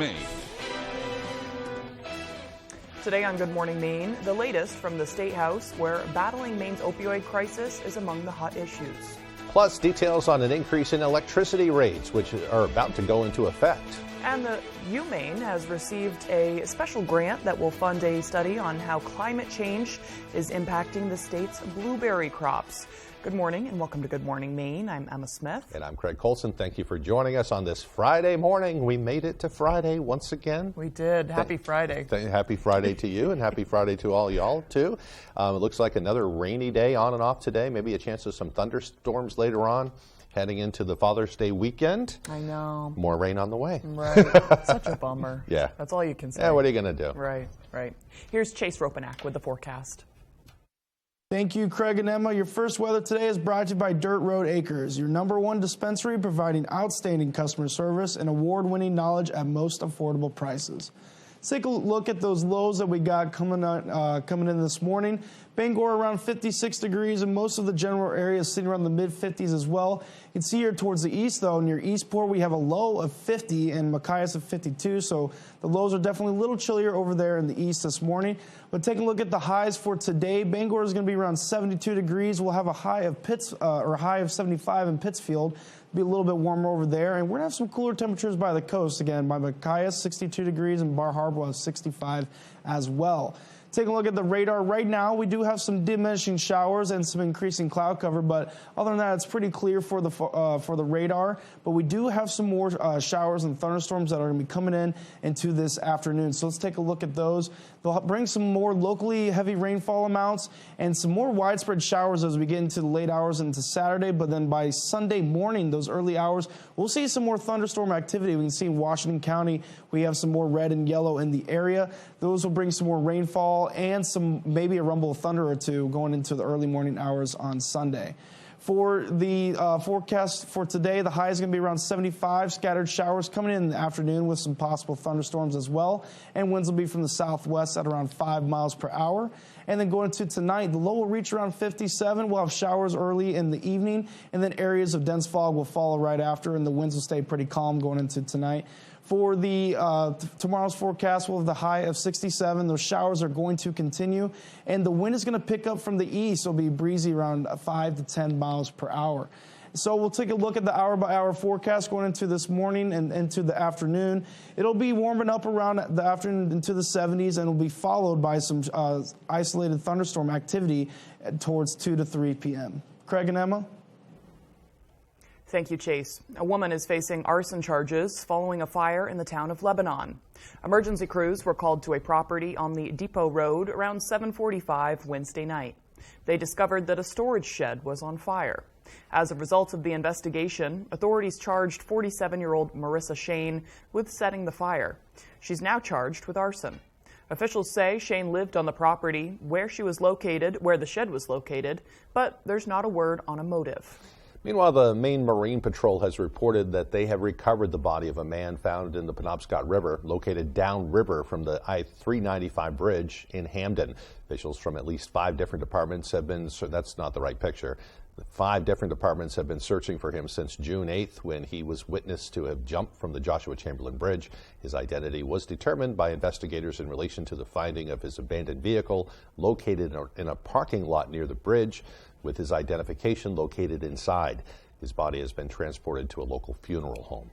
Maine. Today on Good Morning Maine, the latest from the State House, where battling Maine's opioid crisis is among the hot issues. Plus, details on an increase in electricity rates, which are about to go into effect. And the WVII has received a special grant that will fund a study on how climate change is impacting the state's blueberry crops. Good morning and welcome to Good Morning Maine. I'm Emma Smith. And I'm Craig Colson. Thank you for joining us on this Friday morning. We made it to Friday once again. We did. Happy Friday. Happy Friday to you and happy Friday to all y'all too. It looks like another rainy day on and off today. Maybe a chance of some thunderstorms later on. Heading into the Father's Day weekend. I know. More rain on the way. Right. Such a bummer. Yeah. That's all you can say. Yeah, what are you going to do? Right. Here's Chase Ropanak with the forecast. Thank you, Craig and Emma. Your first weather today is brought to you by Dirt Road Acres, your #1 dispensary providing outstanding customer service and award-winning knowledge at most affordable prices. Let's take a look at those lows that we got coming in this morning. Bangor around 56 degrees, and most of the general area is sitting around the mid-50s as well. You can see here towards the east, though, near Eastport, we have a low of 50 and Machias of 52, so the lows are definitely a little chillier over there in the east this morning. But taking a look at the highs for today, Bangor is going to be around 72 degrees. We'll have a high of 75 in Pittsfield. Be a little bit warmer over there, and we're going to have some cooler temperatures by the coast again. By Machias, 62 degrees, and Bar Harbor will have 65 as well. Taking a look at the radar right now, we do have some diminishing showers and some increasing cloud cover, but other than that, it's pretty clear for the radar. But we do have some more showers and thunderstorms that are going to be coming in into this afternoon. So let's take a look at those. They'll bring some more locally heavy rainfall amounts and some more widespread showers as we get into the late hours into Saturday. But then by Sunday morning, those early hours, we'll see some more thunderstorm activity. We can see in Washington County, we have some more red and yellow in the area. Those will bring some more rainfall and maybe a rumble of thunder or two going into the early morning hours on Sunday. For the forecast for today, the high is going to be around 75. Scattered showers coming in the afternoon with some possible thunderstorms as well. And winds will be from the southwest at around 5 miles per hour. And then going to tonight, the low will reach around 57. We'll have showers early in the evening. And then areas of dense fog will follow right after. And the winds will stay pretty calm going into tonight. For the tomorrow's forecast, we'll have the high of 67. Those showers are going to continue, and the wind is going to pick up from the east. It'll be breezy around 5 to 10 miles per hour. So we'll take a look at the hour-by-hour forecast going into this morning and into the afternoon. It'll be warming up around the afternoon into the 70s, and it'll be followed by some isolated thunderstorm activity towards 2 to 3 p.m. Craig and Emma? Thank you, Chase. A woman is facing arson charges following a fire in the town of Lebanon. Emergency crews were called to a property on the Depot Road around 7:45 Wednesday night. They discovered that a storage shed was on fire. As a result of the investigation, authorities charged 47-year-old Marissa Shane with setting the fire. She's now charged with arson. Officials say Shane lived on the property where the shed was located, but there's not a word on a motive. Meanwhile, the Maine Marine Patrol has reported that they have recovered the body of a man found in the Penobscot River, located downriver from the I-395 bridge in Hamden. Officials from at least 5 different departments have been, that's not the right picture. 5 different departments have been searching for him since June 8th, when he was witnessed to have jumped from the Joshua Chamberlain Bridge. His identity was determined by investigators in relation to the finding of his abandoned vehicle located in a parking lot near the bridge, with his identification located inside. His body has been transported to a local funeral home.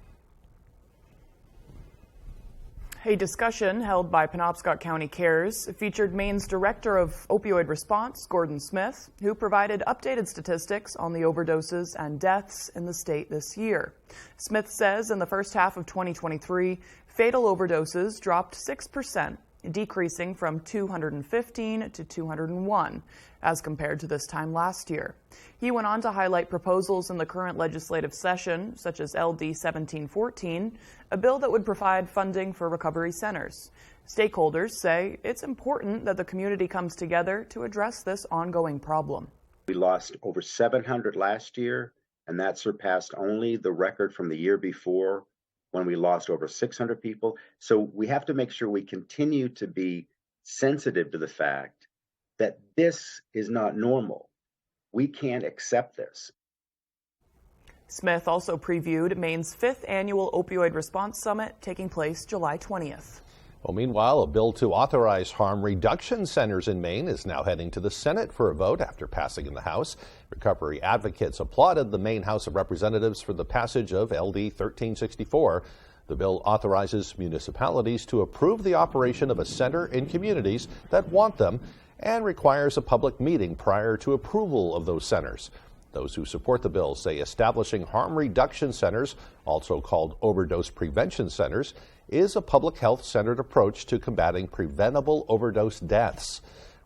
A discussion held by Penobscot County Cares featured Maine's Director of Opioid Response, Gordon Smith, who provided updated statistics on the overdoses and deaths in the state this year. Smith says in the first half of 2023, fatal overdoses dropped 6%, decreasing from 215 to 201 as compared to this time last year. He went on to highlight proposals in the current legislative session, such as LD 1714, a bill that would provide funding for recovery centers. Stakeholders say it's important that the community comes together to address this ongoing problem. We lost over 700 last year, and that surpassed only the record from the year before, when we lost over 600 people. So we have to make sure we continue to be sensitive to the fact that this is not normal. We can't accept this. Smith also previewed Maine's 5th annual Opioid Response Summit taking place July 20th. Well, meanwhile, a bill to authorize harm reduction centers in Maine is now heading to the Senate for a vote after passing in the House. Recovery advocates applauded the Maine House of Representatives for the passage of LD 1364. The bill authorizes municipalities to approve the operation of a center in communities that want them and requires a public meeting prior to approval of those centers. Those who support the bill say establishing harm reduction centers, also called overdose prevention centers, is a public health-centered approach to combating preventable overdose deaths.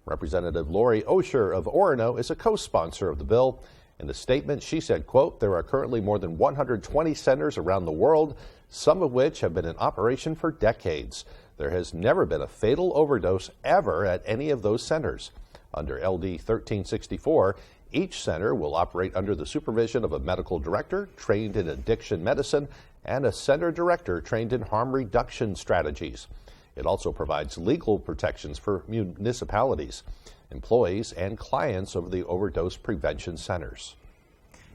Representative Lori Osher of Orono is a co-sponsor of the bill. In a statement, she said, quote, "There are currently more than 120 centers around the world, some of which have been in operation for decades. There has never been a fatal overdose ever at any of those centers. Under LD 1364, each center will operate under the supervision of a medical director trained in addiction medicine and a center director trained in harm reduction strategies. It also provides legal protections for municipalities, employees, and clients of the overdose prevention centers."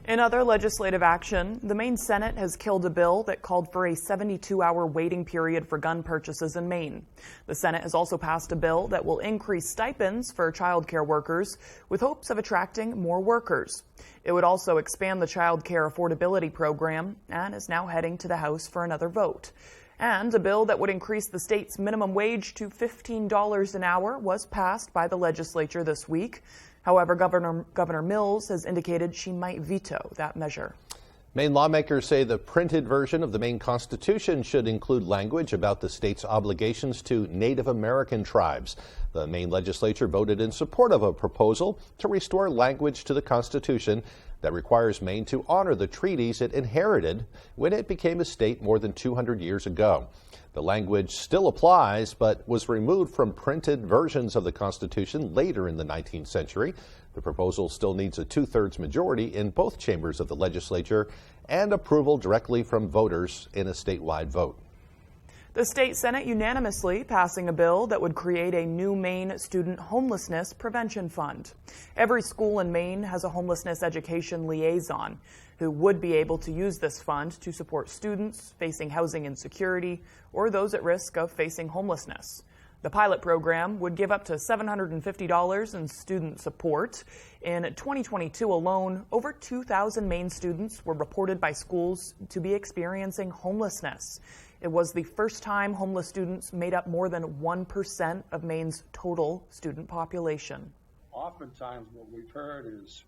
In other legislative action, the Maine Senate has killed a bill that called for a 72-hour waiting period for gun purchases in Maine. The Senate has also passed a bill that will increase stipends for child care workers with hopes of attracting more workers. It would also expand the child care affordability program and is now heading to the House for another vote. And a bill that would increase the state's minimum wage to $15 an hour was passed by the legislature this week. However, Governor Mills has indicated she might veto that measure. Maine lawmakers say the printed version of the Maine Constitution should include language about the state's obligations to Native American tribes. The Maine legislature voted in support of a proposal to restore language to the Constitution that requires Maine to honor the treaties it inherited when it became a state more than 200 years ago. The language still applies, but was removed from printed versions of the Constitution later in the 19th century. The proposal still needs a 2/3 majority in both chambers of the legislature and approval directly from voters in a statewide vote. The state Senate unanimously passing a bill that would create a new Maine Student Homelessness Prevention Fund. Every school in Maine has a homelessness education liaison who would be able to use this fund to support students facing housing insecurity or those at risk of facing homelessness. The pilot program would give up to $750 in student support. In 2022 alone, over 2,000 Maine students were reported by schools to be experiencing homelessness. It was the first time homeless students made up more than 1% of Maine's total student population. Oftentimes what we've heard is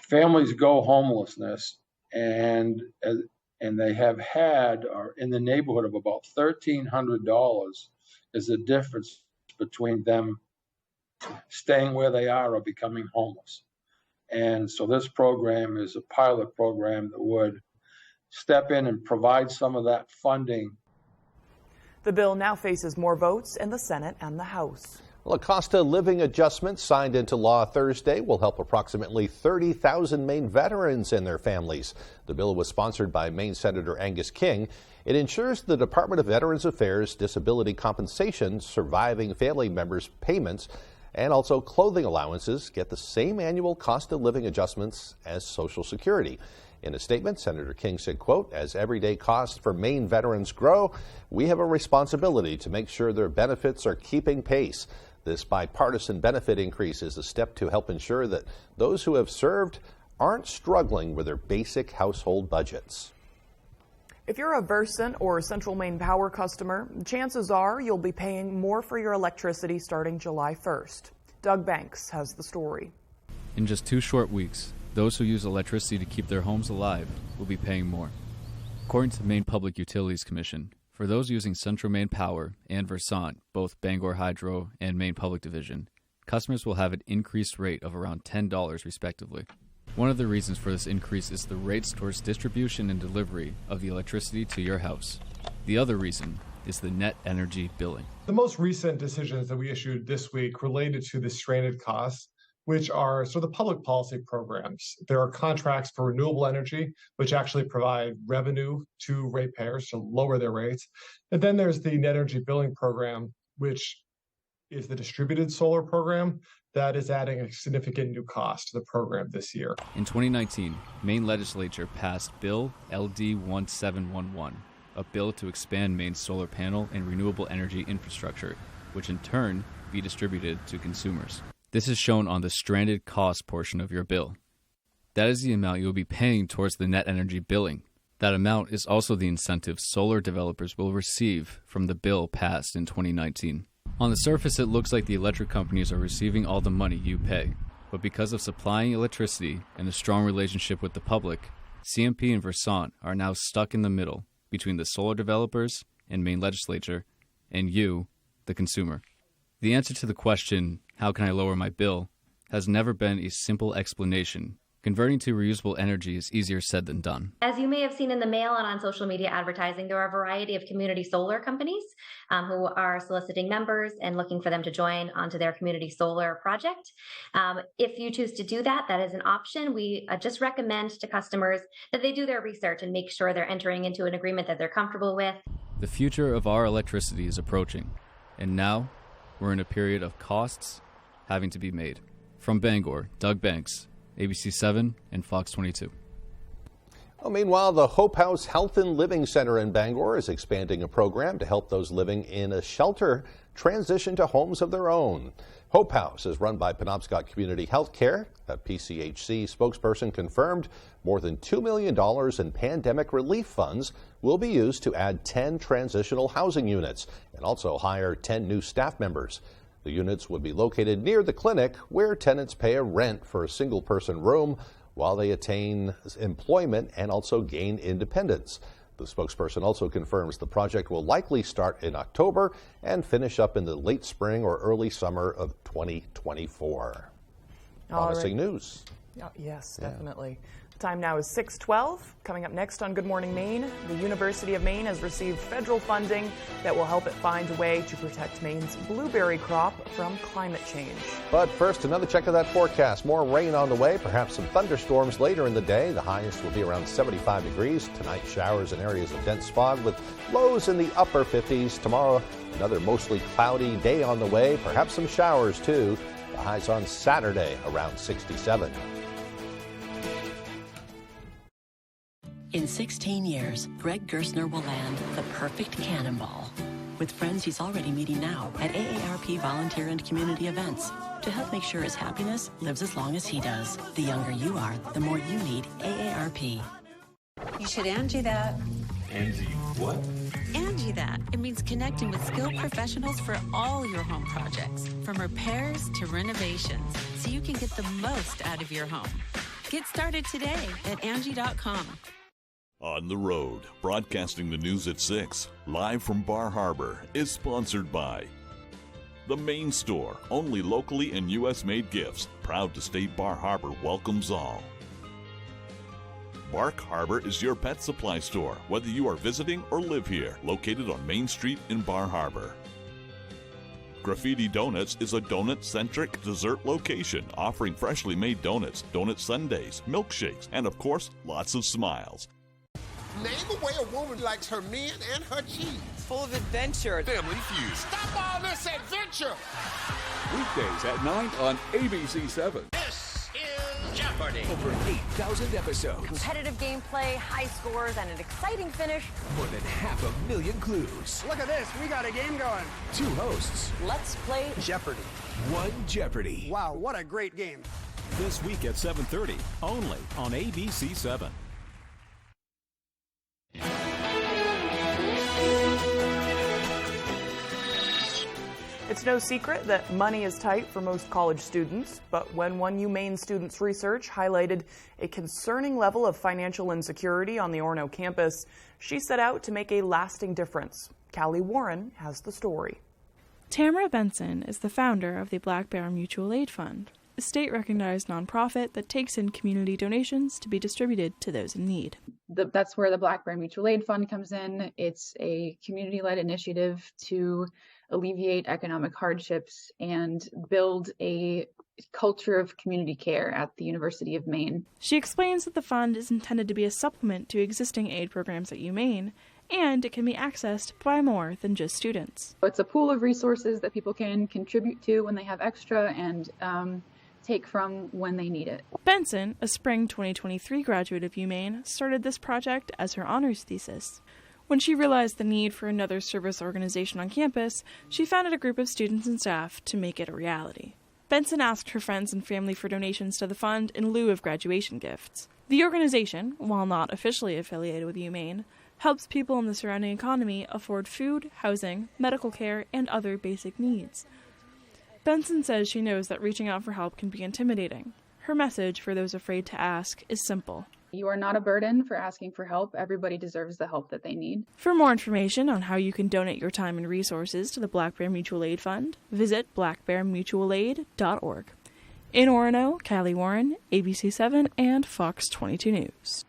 families go homelessness and they have had or in the neighborhood of about $1,300 is the difference between them staying where they are or becoming homeless. And so this program is a pilot program that would step in and provide some of that funding. The bill now faces more votes in the Senate and the House. Well, a cost of living adjustment signed into law Thursday will help approximately 30,000 Maine veterans and their families. The bill was sponsored by Maine Senator Angus King. It ensures the Department of Veterans Affairs disability compensation surviving family members' payments and also clothing allowances get the same annual cost of living adjustments as Social Security. In a statement, Senator King said, quote, "As everyday costs for Maine veterans grow, we have a responsibility to make sure their benefits are keeping pace. This bipartisan benefit increase is a step to help ensure that those who have served aren't struggling with their basic household budgets." If you're a Versant or Central Maine Power customer, chances are you'll be paying more for your electricity starting July 1st. Doug Banks has the story. In just 2 short weeks, those who use electricity to keep their homes alive will be paying more. According to the Maine Public Utilities Commission, for those using Central Maine Power and Versant, both Bangor Hydro and Maine Public Division, customers will have an increased rate of around $10 respectively. One of the reasons for this increase is the rates towards distribution and delivery of the electricity to your house. The other reason is the net energy billing. The most recent decisions that we issued this week related to the stranded costs, which are sort of the public policy programs. There are contracts for renewable energy, which actually provide revenue to ratepayers to lower their rates. And then there's the net energy billing program, which is the distributed solar program that is adding a significant new cost to the program this year. In 2019, Maine legislature passed Bill LD 1711, a bill to expand Maine's solar panel and renewable energy infrastructure, which in turn be distributed to consumers. This is shown on the stranded cost portion of your bill. That is the amount you will be paying towards the net energy billing. That amount is also the incentive solar developers will receive from the bill passed in 2019. On the surface, it looks like the electric companies are receiving all the money you pay. But because of supplying electricity and a strong relationship with the public, CMP and Versant are now stuck in the middle between the solar developers and Maine legislature and you, the consumer. The answer to the question, how can I lower my bill, has never been a simple explanation. Converting to reusable energy is easier said than done. As you may have seen in the mail and on social media advertising, there are a variety of community solar companies who are soliciting members and looking for them to join onto their community solar project. If you choose to do that, that is an option. We just recommend to customers that they do their research and make sure they're entering into an agreement that they're comfortable with. The future of our electricity is approaching, and now we're in a period of costs having to be made. From Bangor, Doug Banks, ABC7 and Fox 22. Well, meanwhile, the Hope House Health and Living Center in Bangor is expanding a program to help those living in a shelter transition to homes of their own. Hope House is run by Penobscot Community Health Care. A PCHC spokesperson confirmed more than $2 million in pandemic relief funds will be used to add 10 transitional housing units and also hire 10 new staff members. The units would be located near the clinic where tenants pay a rent for a single-person room while they attain employment and also gain independence. The spokesperson also confirms the project will likely start in October and finish up in the late spring or early summer of 2024. Promising news. Yes, definitely. The time now is 6:12. Coming up next on Good Morning Maine, the University of Maine has received federal funding that will help it find a way to protect Maine's blueberry crop from climate change. But first, another check of that forecast. More rain on the way, perhaps some thunderstorms later in the day. The highest will be around 75 degrees. Tonight, showers in areas of dense fog with lows in the upper 50s. Tomorrow, another mostly cloudy day on the way, perhaps some showers too. The highs on Saturday around 67. In 16 years, Greg Gerstner will land the perfect cannonball. With friends he's already meeting now at AARP volunteer and community events to help make sure his happiness lives as long as he does. The younger you are, the more you need AARP. You should Angie that. Angie what? Angie that. It means connecting with skilled professionals for all your home projects, from repairs to renovations, so you can get the most out of your home. Get started today at Angie.com. On the Road, broadcasting the news at 6, live from Bar Harbor, is sponsored by The Main Store, only locally and U.S.-made gifts. Proud to state Bar Harbor welcomes all. Bark Harbor is your pet supply store, whether you are visiting or live here, located on Main Street in Bar Harbor. Graffiti Donuts is a donut-centric dessert location offering freshly made donuts, donut sundaes, milkshakes, and of course, lots of smiles. Name a way a woman likes her men and her cheese. Full of adventure. Family Feud. Stop all this adventure. Weekdays at 9 on ABC7. This is Jeopardy! Over 8,000 episodes. Competitive gameplay, high scores, and an exciting finish. More than 500,000 clues. Look at this, we got a game going. 2 hosts. Let's play Jeopardy! 1 Jeopardy! Wow, what a great game. This week at 7:30, only on ABC7. It's no secret that money is tight for most college students, but when one UMaine student's research highlighted a concerning level of financial insecurity on the Orono campus, she set out to make a lasting difference. Callie Warren has the story. Tamara Benson is the founder of the Black Bear Mutual Aid Fund, a state-recognized nonprofit that takes in community donations to be distributed to those in need. That's where the Black Bear Mutual Aid Fund comes in. It's a community-led initiative to alleviate economic hardships and build a culture of community care at the University of Maine. She explains that the fund is intended to be a supplement to existing aid programs at UMaine and it can be accessed by more than just students. It's a pool of resources that people can contribute to when they have extra and take from when they need it. Benson, a spring 2023 graduate of UMaine, started this project as her honors thesis. When she realized the need for another service organization on campus, she founded a group of students and staff to make it a reality. Benson asked her friends and family for donations to the fund in lieu of graduation gifts. The organization, while not officially affiliated with UMaine, helps people in the surrounding economy afford food, housing, medical care, and other basic needs. Benson says she knows that reaching out for help can be intimidating. Her message for those afraid to ask is simple. You are not a burden for asking for help. Everybody deserves the help that they need. For more information on how you can donate your time and resources to the Black Bear Mutual Aid Fund, visit blackbearmutualaid.org. In Orono, Callie Warren, ABC7 and Fox 22 News.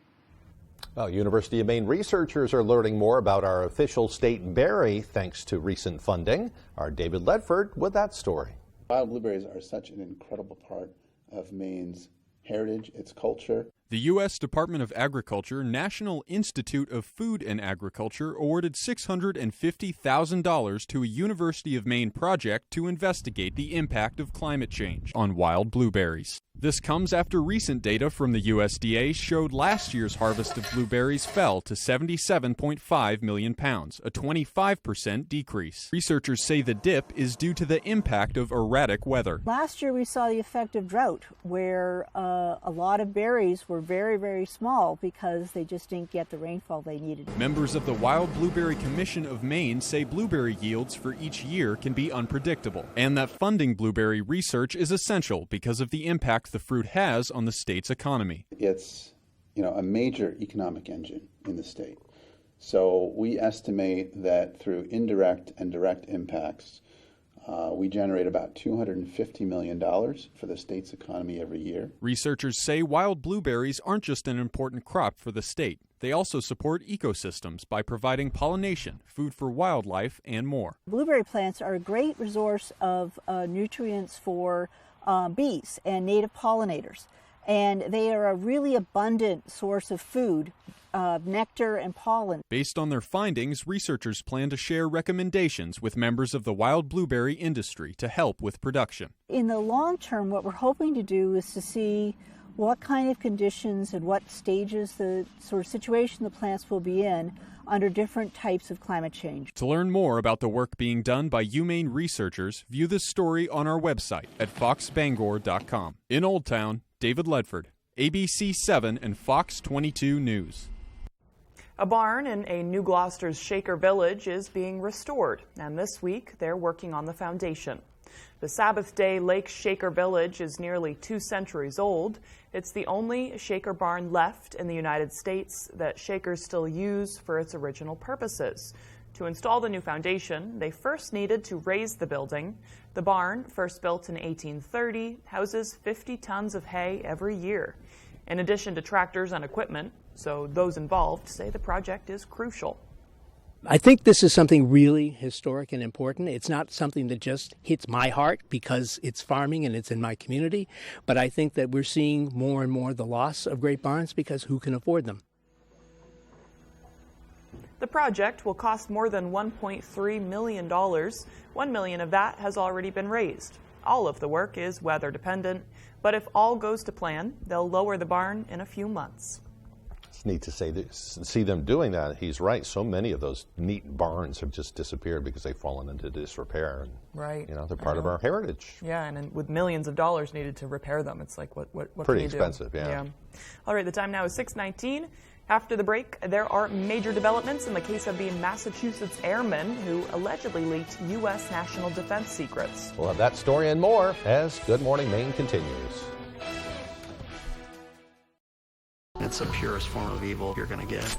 Well, University of Maine researchers are learning more about our official state berry thanks to recent funding. Our David Ledford with that story. Wild blueberries are such an incredible part of Maine's heritage, its culture. The U.S. Department of Agriculture National Institute of Food and Agriculture awarded $650,000 to a University of Maine project to investigate the impact of climate change on wild blueberries. This comes after recent data from the USDA showed last year's harvest of blueberries fell to 77.5 million pounds, a 25% decrease. Researchers say the dip is due to the impact of erratic weather. Last year we saw the effect of drought, where a lot of berries were very, very small because they just didn't get the rainfall they needed. Members of the Wild Blueberry Commission of Maine say blueberry yields for each year can be unpredictable, and that funding blueberry research is essential because of the impact the fruit has on the state's economy. It's, a major economic engine in the state. So we estimate that through indirect and direct impacts, we generate about $250 million for the state's economy every year. Researchers say wild blueberries aren't just an important crop for the state. They also support ecosystems by providing pollination, food for wildlife, and more. Blueberry plants are a great resource of nutrients for bees and native pollinators, and they are a really abundant source of food, nectar and pollen. Based on their findings, researchers plan to share recommendations with members of the wild blueberry industry to help with production. In the long term, what we're hoping to do is to see what kind of conditions and what stages, the sort of situation the plants will be in under different types of climate change. To learn more about the work being done by UMaine researchers, view this story on our website at foxbangor.com. In Old Town, David Ledford, ABC7 and Fox 22 News. A barn in a New Gloucester's Shaker Village is being restored, and this week they're working on the foundation. The Sabbath Day Lake Shaker Village is nearly 2 centuries old. It's the only Shaker barn left in the United States that Shakers still use for its original purposes. To install the new foundation, they first needed to raise the building. The barn, first built in 1830, houses 50 tons of hay every year, in addition to tractors and equipment, so those involved say the project is crucial. I think this is something really historic and important. It's not something that just hits my heart because it's farming and it's in my community, but I think that we're seeing more and more the loss of great barns because who can afford them? The project will cost more than $1.3 million. $1 million of that has already been raised. All of the work is weather dependent, but if all goes to plan, they'll lower the barn in a few months. It's neat to see them doing that. He's right. So many of those neat barns have just disappeared because they've fallen into disrepair. And, right. They're part of our heritage. Yeah, and with millions of dollars needed to repair them, it's like, what pretty can you do? Expensive, yeah. All right, the time now is 6:19. After the break, there are major developments in the case of the Massachusetts airmen who allegedly leaked U.S. national defense secrets. We'll have that story and more as Good Morning Maine continues. It's the purest form of evil you're going to get.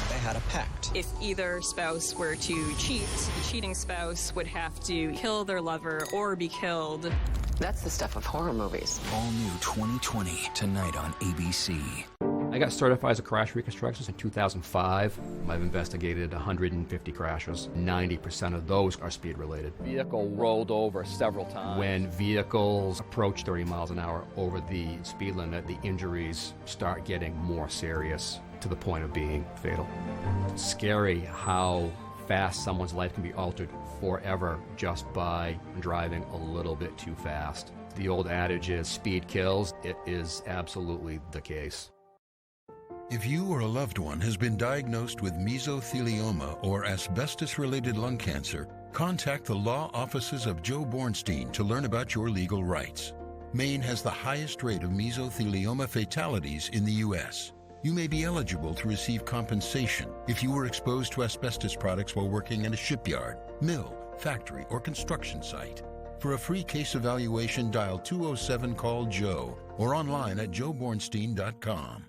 They had a pact. If either spouse were to cheat, the cheating spouse would have to kill their lover or be killed. That's the stuff of horror movies. All new 2020, tonight on ABC. I got certified as a crash reconstructionist in 2005. I've investigated 150 crashes. 90% of those are speed related. Vehicle rolled over several times. When vehicles approach 30 miles an hour over the speed limit, the injuries start getting more serious. to the point of being fatal. Scary how fast someone's life can be altered forever just by driving a little bit too fast. The old adage is speed kills. It is absolutely the case. If you or a loved one has been diagnosed with mesothelioma or asbestos-related lung cancer, contact the law offices of Joe Bornstein to learn about your legal rights. Maine has the highest rate of mesothelioma fatalities in the U.S. You may be eligible to receive compensation if you were exposed to asbestos products while working in a shipyard, mill, factory, or construction site. For a free case evaluation, dial 207-CALL-JOE or online at joebornstein.com.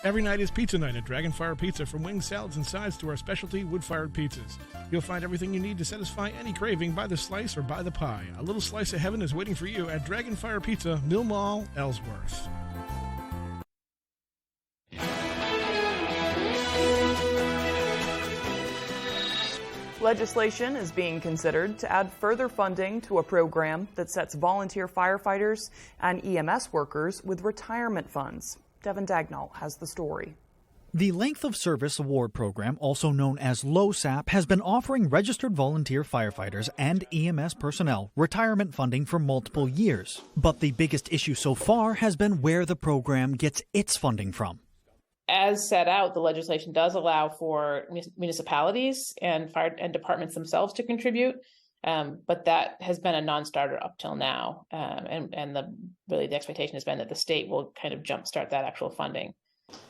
Every night is pizza night at Dragonfire Pizza. From wings, salads, and sides to our specialty wood-fired pizzas. You'll find everything you need to satisfy any craving by the slice or by the pie. A little slice of heaven is waiting for you at Dragonfire Pizza, Mill Mall, Ellsworth. Legislation is being considered to add further funding to a program that sets volunteer firefighters and EMS workers with retirement funds. Devin Dagnall has the story. The Length of Service Award Program, also known as LOSAP, has been offering registered volunteer firefighters and EMS personnel retirement funding for multiple years. But the biggest issue so far has been where the program gets its funding from. As set out, the legislation does allow for municipalities and fire and departments themselves to contribute, but that has been a non-starter up till now. And the expectation has been that the state will kind of jumpstart that actual funding.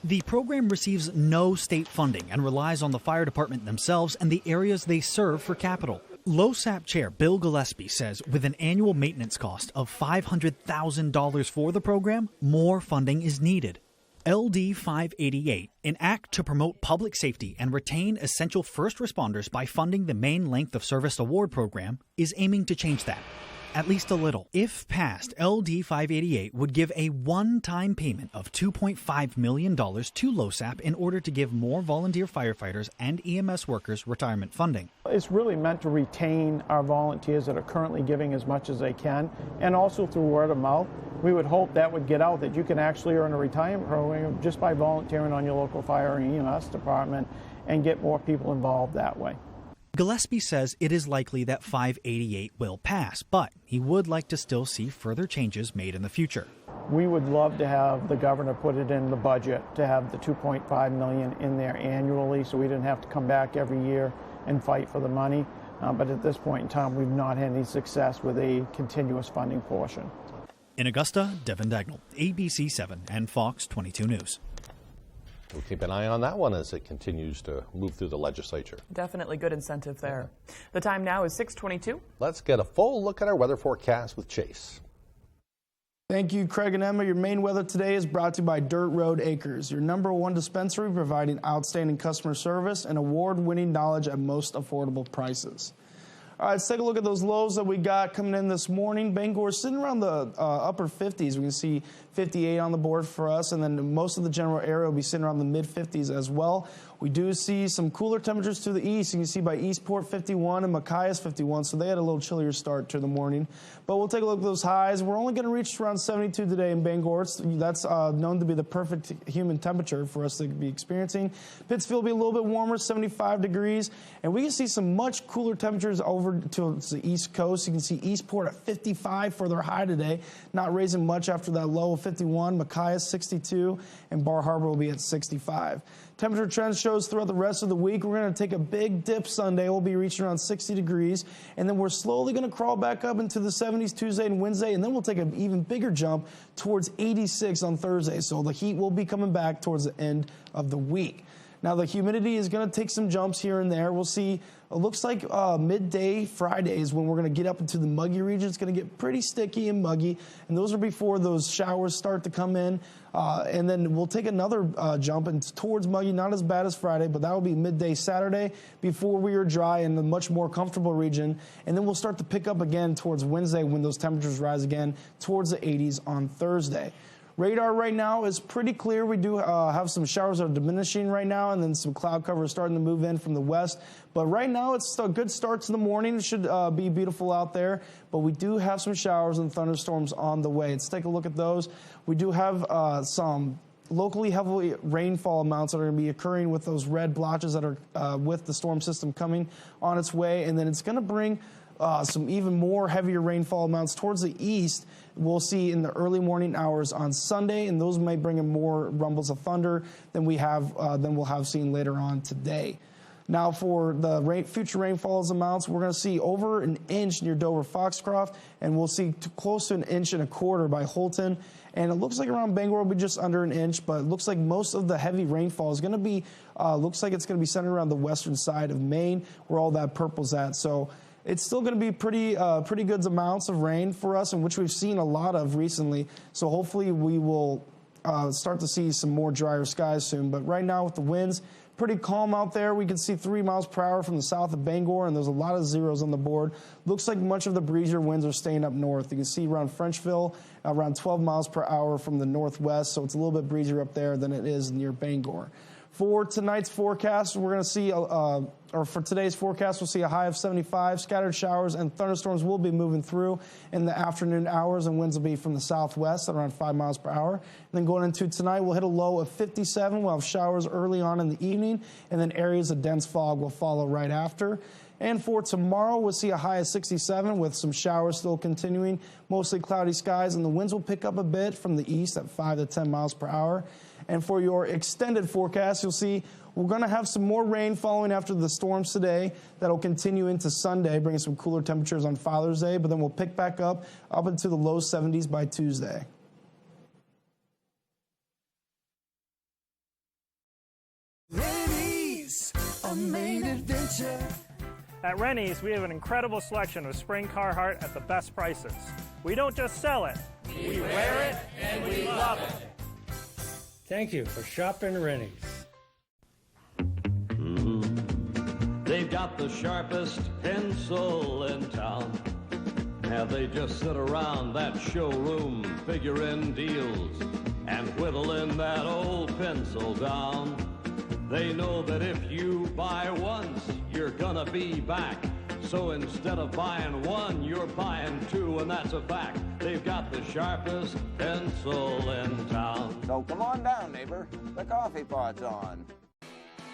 The program receives no state funding and relies on the fire department themselves and the areas they serve for capital. LOSAP Chair Bill Gillespie says with an annual maintenance cost of $500,000 for the program, more funding is needed. LD 588, an act to promote public safety and retain essential first responders by funding the Maine Length of Service Award Program, is aiming to change that. At least a little. If passed, LD 588 would give a one-time payment of $2.5 million to LOSAP in order to give more volunteer firefighters and EMS workers retirement funding. It's really meant to retain our volunteers that are currently giving as much as they can, and also through word of mouth. We would hope that would get out, that you can actually earn a retirement program just by volunteering on your local fire and EMS department and get more people involved that way. Gillespie says it is likely that 588 will pass, but he would like to still see further changes made in the future. We would love to have the governor put it in the budget to have the $2.5 million in there annually so we didn't have to come back every year and fight for the money. But at this point in time, we've not had any success with a continuous funding portion. In Augusta, Devin Dagnall, ABC 7 and Fox 22 News. We'll keep an eye on that one as it continues to move through the legislature. Definitely good incentive there. The time now is 6:22. Let's get a full look at our weather forecast with Chase. Thank you, Craig and Emma. Your main weather today is brought to you by Dirt Road Acres, your #1 dispensary providing outstanding customer service and award-winning knowledge at most affordable prices. All right, let's take a look at those lows that we got coming in this morning. Bangor sitting around the upper 50s. We can see 58 on the board for us, and then most of the general area will be sitting around the mid-50s as well. We do see some cooler temperatures to the east. You can see by Eastport 51 and Machias 51, so they had a little chillier start to the morning. But we'll take a look at those highs. We're only going to reach around 72 today in Bangor. That's known to be the perfect human temperature for us to be experiencing. Pittsfield will be a little bit warmer, 75 degrees. And we can see some much cooler temperatures over to the east coast. You can see Eastport at 55 for their high today, not raising much after that low of 51. Machias 62, and Bar Harbor will be at 65. Temperature trend shows throughout the rest of the week. We're going to take a big dip Sunday. We'll be reaching around 60 degrees. And then we're slowly going to crawl back up into the 70s Tuesday and Wednesday. And then we'll take an even bigger jump towards 86 on Thursday. So the heat will be coming back towards the end of the week. Now, the humidity is going to take some jumps here and there. We'll see, it looks like midday Friday is when we're going to get up into the muggy region. It's going to get pretty sticky and muggy, and those are before those showers start to come in. And then we'll take another jump towards muggy, not as bad as Friday, but that will be midday Saturday before we are dry in the much more comfortable region. And then we'll start to pick up again towards Wednesday when those temperatures rise again towards the 80s on Thursday. Radar right now is pretty clear. We do have some showers that are diminishing right now, and then some cloud cover starting to move in from the west. But right now, it's a good start to the morning. It should be beautiful out there. But we do have some showers and thunderstorms on the way. Let's take a look at those. We do have some locally heavy rainfall amounts that are going to be occurring with those red blotches that are with the storm system coming on its way. And then it's going to bring some even more heavier rainfall amounts towards the east. We'll see in the early morning hours on Sunday, and those may bring in more rumbles of thunder than we'll have seen later on today. Now, for the future rainfalls amounts, we're going to see over an inch near Dover-Foxcroft, and we'll see close to an inch and a quarter by Holton. And it looks like around Bangor will be just under an inch, but it looks like most of the heavy rainfall is going to be, looks like it's going to be centered around the western side of Maine, where all that purple's at. So it's still going to be pretty good amounts of rain for us, and which we've seen a lot of recently. So hopefully we will start to see some more drier skies soon. But right now with the winds, pretty calm out there. We can see 3 miles per hour from the south of Bangor, and there's a lot of zeros on the board. Looks like much of the breezier winds are staying up north. You can see around Frenchville, around 12 miles per hour from the northwest, so it's a little bit breezier up there than it is near Bangor. For tonight's forecast, we're going to see, or for today's forecast, we'll see a high of 75. Scattered showers and thunderstorms will be moving through in the afternoon hours, and winds will be from the southwest at around 5 miles per hour. And then going into tonight, we'll hit a low of 57. We'll have showers early on in the evening, and then areas of dense fog will follow right after. And for tomorrow, we'll see a high of 67 with some showers still continuing, mostly cloudy skies, and the winds will pick up a bit from the east at 5 to 10 miles per hour. And for your extended forecast, you'll see we're going to have some more rain following after the storms today. That'll continue into Sunday, bringing some cooler temperatures on Father's Day, but then we'll pick back up into the low 70s by Tuesday. Rennie's, a Maine adventure. At Rennie's, we have an incredible selection of spring Carhartt at the best prices. We don't just sell it, we wear it and we love it. Thank you for shopping Rennie's. They've got the sharpest pencil in town. Have they just sit around that showroom figuring deals and whittling that old pencil down? They know that if you buy once, you're gonna be back. So instead of buying one, you're buying two, and that's a fact. They've got the sharpest pencil in town. So come on down, neighbor. The coffee pot's on.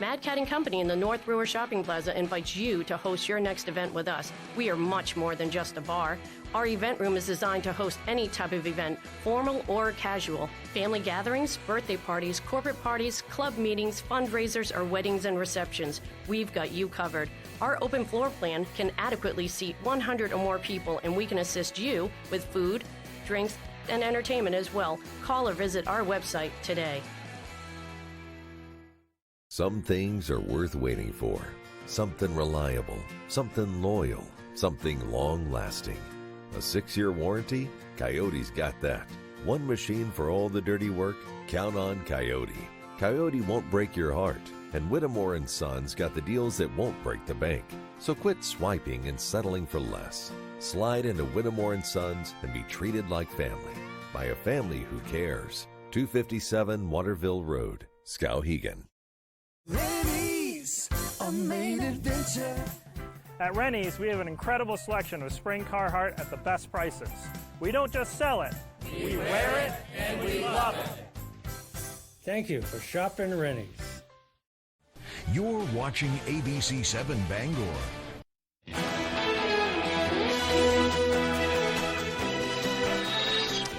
Mad Cat & Company in the North Brewer Shopping Plaza invites you to host your next event with us. We are much more than just a bar. Our event room is designed to host any type of event, formal or casual. Family gatherings, birthday parties, corporate parties, club meetings, fundraisers, or weddings and receptions. We've got you covered. Our open floor plan can adequately seat 100 or more people, and we can assist you with food, drinks, and entertainment as well. Call or visit our website today. Some things are worth waiting for. Something reliable, something loyal, something long-lasting. A 6-year warranty? Coyote's got that. One machine for all the dirty work? Count on Coyote. Coyote won't break your heart. And Whittemore & Sons got the deals that won't break the bank. So quit swiping and settling for less. Slide into Whittemore & Sons and be treated like family. By a family who cares. 257 Waterville Road, Skowhegan. Rennie's, a Maine adventure. At Rennie's, we have an incredible selection of spring Carhartt at the best prices. We don't just sell it, we wear it and we love it. Thank you for shopping Rennie's. You're watching ABC 7 Bangor.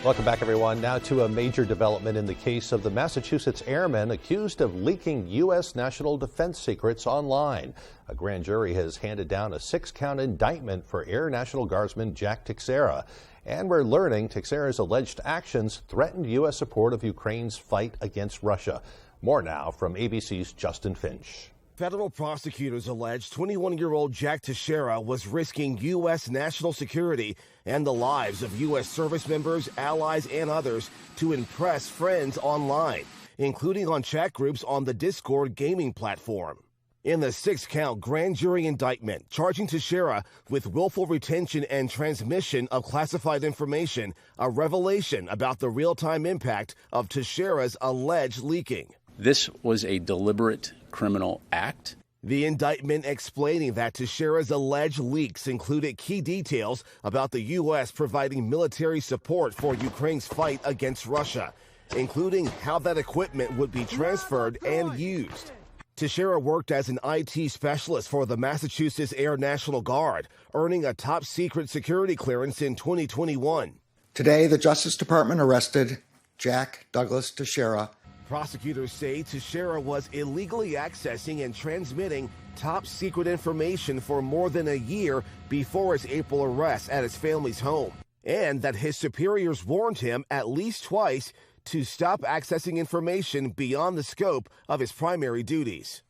Welcome back, everyone. Now to a major development in the case of the Massachusetts airmen accused of leaking U.S. national defense secrets online. A grand jury has handed down a 6-count indictment for Air National Guardsman Jack Teixeira. And we're learning Teixeira's alleged actions threatened U.S. support of Ukraine's fight against Russia. More now from ABC's Justin Finch. Federal prosecutors allege 21-year-old Jack Teixeira was risking U.S. national security and the lives of U.S. service members, allies, and others to impress friends online, including on chat groups on the Discord gaming platform. In the 6-count grand jury indictment, charging Teixeira with willful retention and transmission of classified information, a revelation about the real-time impact of Teixeira's alleged leaking. This was a deliberate criminal act. The indictment explaining that Teixeira's alleged leaks included key details about the U.S. providing military support for Ukraine's fight against Russia including how that equipment would be transferred and used. Teixeira worked as an IT specialist for the Massachusetts Air National Guard, earning a top-secret security clearance in 2021. Today, the Justice Department arrested Jack Douglas Teixeira. Prosecutors say Teixeira was illegally accessing and transmitting top-secret information for more than a year before his April arrest at his family's home, and that his superiors warned him at least twice to stop accessing information beyond the scope of his primary duties.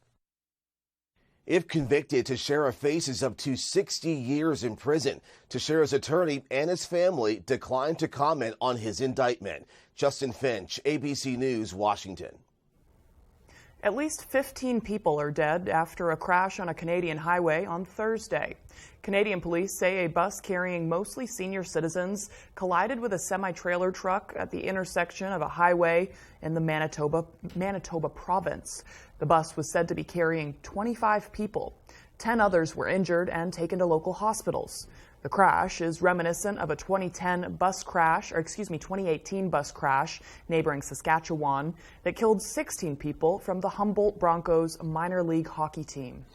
If convicted, Teixeira faces up to 60 years in prison. Teixeira's attorney and his family declined to comment on his indictment. Justin Finch, ABC News, Washington. At least 15 people are dead after a crash on a Canadian highway on Thursday. Canadian police say a bus carrying mostly senior citizens collided with a semi-trailer truck at the intersection of a highway in the Manitoba province. The bus was said to be carrying 25 people. 10 others were injured and taken to local hospitals. The crash is reminiscent of a 2018 bus crash neighboring Saskatchewan that killed 16 people from the Humboldt Broncos minor league hockey team.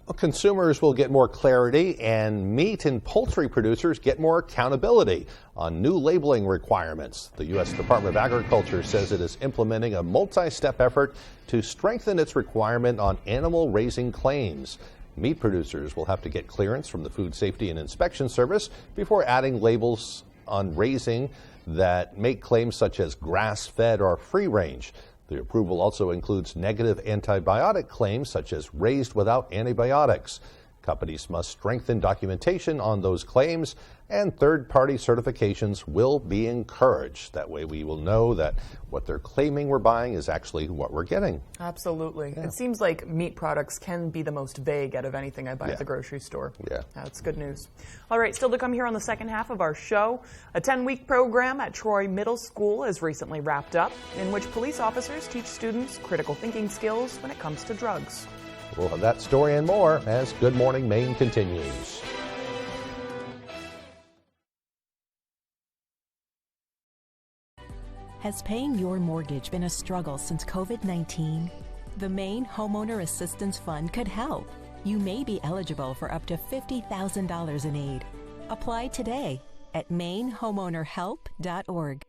Well, consumers will get more clarity, and meat and poultry producers get more accountability on new labeling requirements. The U.S. Department of Agriculture says it is implementing a multi-step effort to strengthen its requirement on animal raising claims. Meat producers will have to get clearance from the Food Safety and Inspection Service before adding labels on raising that make claims such as grass-fed or free-range. The approval also includes negative antibiotic claims such as raised without antibiotics. Companies must strengthen documentation on those claims, and third-party certifications will be encouraged. That way we will know that what they're claiming we're buying is actually what we're getting. Absolutely. Yeah. It seems like meat products can be the most vague out of anything I buy at the grocery store. Yeah. That's good news. All right, still to come here on the second half of our show. A 10-week program at Troy Middle School is recently wrapped up, in which police officers teach students critical thinking skills when it comes to drugs. We'll have that story and more as Good Morning Maine continues. Has paying your mortgage been a struggle since COVID-19? The Maine Homeowner Assistance Fund could help. You may be eligible for up to $50,000 in aid. Apply today at mainehomeownerhelp.org.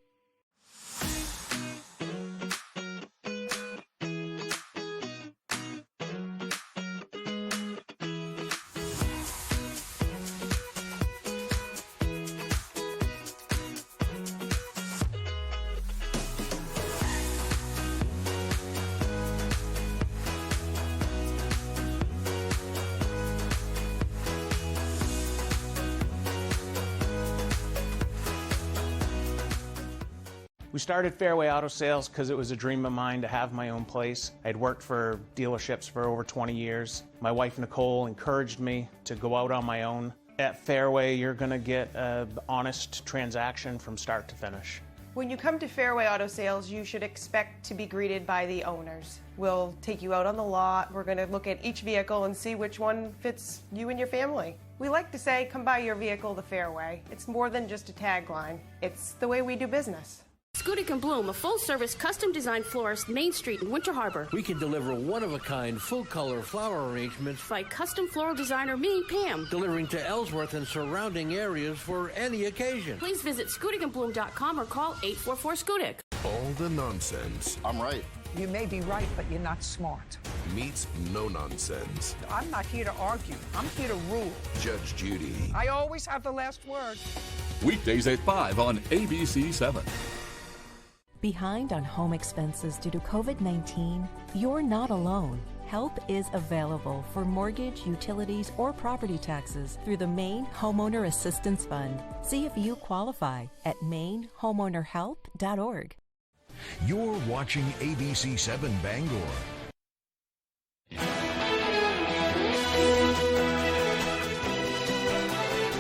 We started Fairway Auto Sales because it was a dream of mine to have my own place. I'd worked for dealerships for over 20 years. My wife Nicole encouraged me to go out on my own. At Fairway, you're going to get an honest transaction from start to finish. When you come to Fairway Auto Sales, you should expect to be greeted by the owners. We'll take you out on the lot. We're going to look at each vehicle and see which one fits you and your family. We like to say, come buy your vehicle the Fairway. It's more than just a tagline. It's the way we do business. Skudik and Bloom, a full-service, custom-designed florist, Main Street in Winter Harbor. We can deliver one-of-a-kind, full-color flower arrangements by custom floral designer me, Pam. Delivering to Ellsworth and surrounding areas for any occasion. Please visit SkudikandBloom.com or call 844-SKUDIK. All the nonsense. I'm right. You may be right, but you're not smart. Meets no nonsense. I'm not here to argue. I'm here to rule. Judge Judy. I always have the last word. Weekdays at 5 on ABC 7. Behind on home expenses due to COVID-19? You're not alone. Help is available for mortgage, utilities, or property taxes through the Maine Homeowner Assistance Fund. See if you qualify at mainehomeownerhelp.org. You're watching ABC 7 Bangor.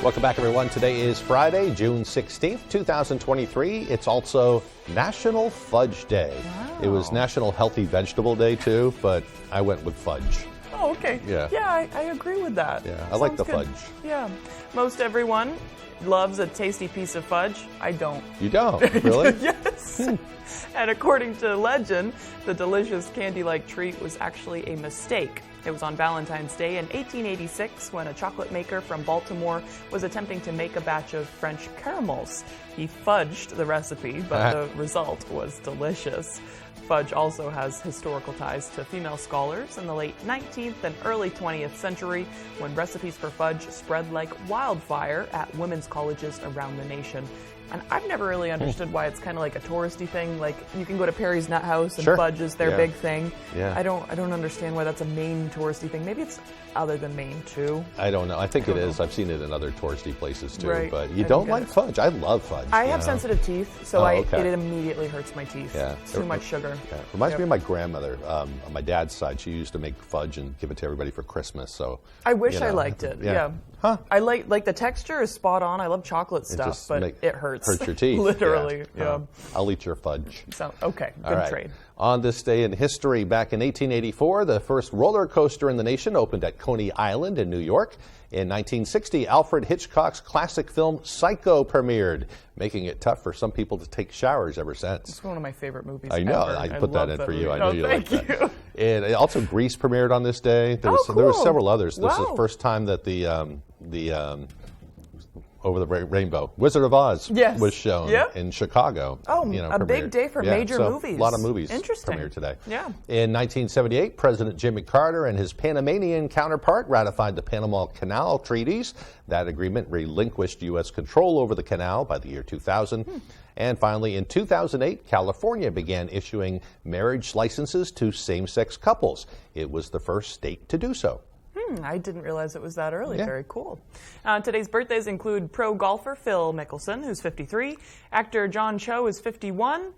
Welcome back, everyone. Today is Friday, June 16th, 2023. It's also National Fudge Day. Wow. It was National Healthy Vegetable Day, too, but I went with fudge. Oh, okay. Yeah, I agree with that. Yeah, I like the fudge. Yeah. Most everyone loves a tasty piece of fudge. I don't. You don't? Really? Yes. And according to legend, the delicious candy-like treat was actually a mistake. It was on Valentine's Day in 1886 when a chocolate maker from Baltimore was attempting to make a batch of French caramels. He fudged the recipe, but the result was delicious. Fudge also has historical ties to female scholars in the late 19th and early 20th century when recipes for fudge spread like wildfire at women's colleges around the nation. And I've never really understood why it's kind of like a touristy thing. Like, you can go to Perry's Nut House and fudge is their big thing. Yeah. I don't understand why that's a Maine touristy thing. Maybe it's other than Maine too. I don't know. I think it is. I've seen it in other touristy places too. Right. But you don't like fudge. I love fudge. I have sensitive teeth, so it okay. immediately hurts my teeth. Yeah. It's too much sugar. Yeah. Reminds me of my grandmother. On my dad's side, she used to make fudge and give it to everybody for Christmas. So I wish I liked it. Yeah. Huh? I like the texture is spot on. I love chocolate stuff, but it hurts. Hurts your teeth. Literally. Yeah. I'll eat your fudge. So okay, good All right. trade. On this day in history, back in 1884, the first roller coaster in the nation opened at Coney Island in New York. In 1960, Alfred Hitchcock's classic film Psycho premiered, making it tough for some people to take showers ever since. It's one of my favorite movies I know. ever. I put that in for you. I know you like thank that. And also Grease premiered on this day. There were several others. This is the first time that the Over the Rainbow, Wizard of Oz was shown in Chicago. Oh, a big day for major movies. A lot of movies premiered today. Yeah. In 1978, President Jimmy Carter and his Panamanian counterpart ratified the Panama Canal Treaties. That agreement relinquished U.S. control over the canal by the year 2000. And finally, in 2008, California began issuing marriage licenses to same-sex couples. It was the first state to do so. I didn't realize it was that early. Yeah. Very cool. Today's birthdays include pro golfer Phil Mickelson, who's 53, actor John Cho is 51,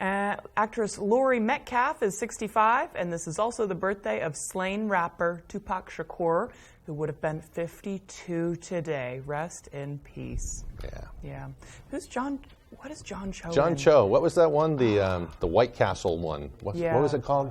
actress Laurie Metcalf is 65, and this is also the birthday of slain rapper Tupac Shakur, who would have been 52 today. Rest in peace. Yeah. What is John Cho? John Cho. What was that one? The White Castle one. What was it called?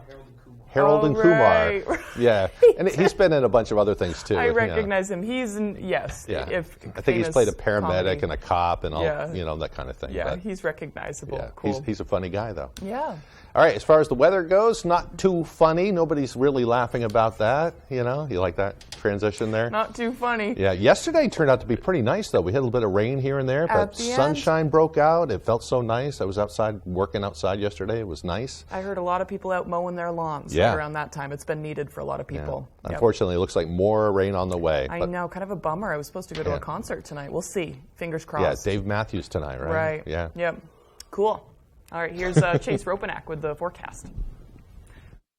Harold and right. Kumar. Yeah. And he's been in a bunch of other things too. I recognize him. He's in, yes. Yeah. I think he's played a paramedic and a cop and all, that kind of thing. Yeah, but he's recognizable. Yeah, cool. He's a funny guy though. Yeah. All right, as far as the weather goes, not too funny. Nobody's really laughing about that, You like that transition there? Not too funny. Yeah, yesterday turned out to be pretty nice, though. We had a little bit of rain here and there, but sunshine broke out. It felt so nice. I was working outside yesterday. It was nice. I heard a lot of people out mowing their lawns around that time. It's been needed for a lot of people. Yeah. Unfortunately, it looks like more rain on the way. I know, kind of a bummer. I was supposed to go to a concert tonight. We'll see. Fingers crossed. Yeah, Dave Matthews tonight, right? Right. Yeah. Yep. Cool. All right, here's Chase Ropenack with the forecast.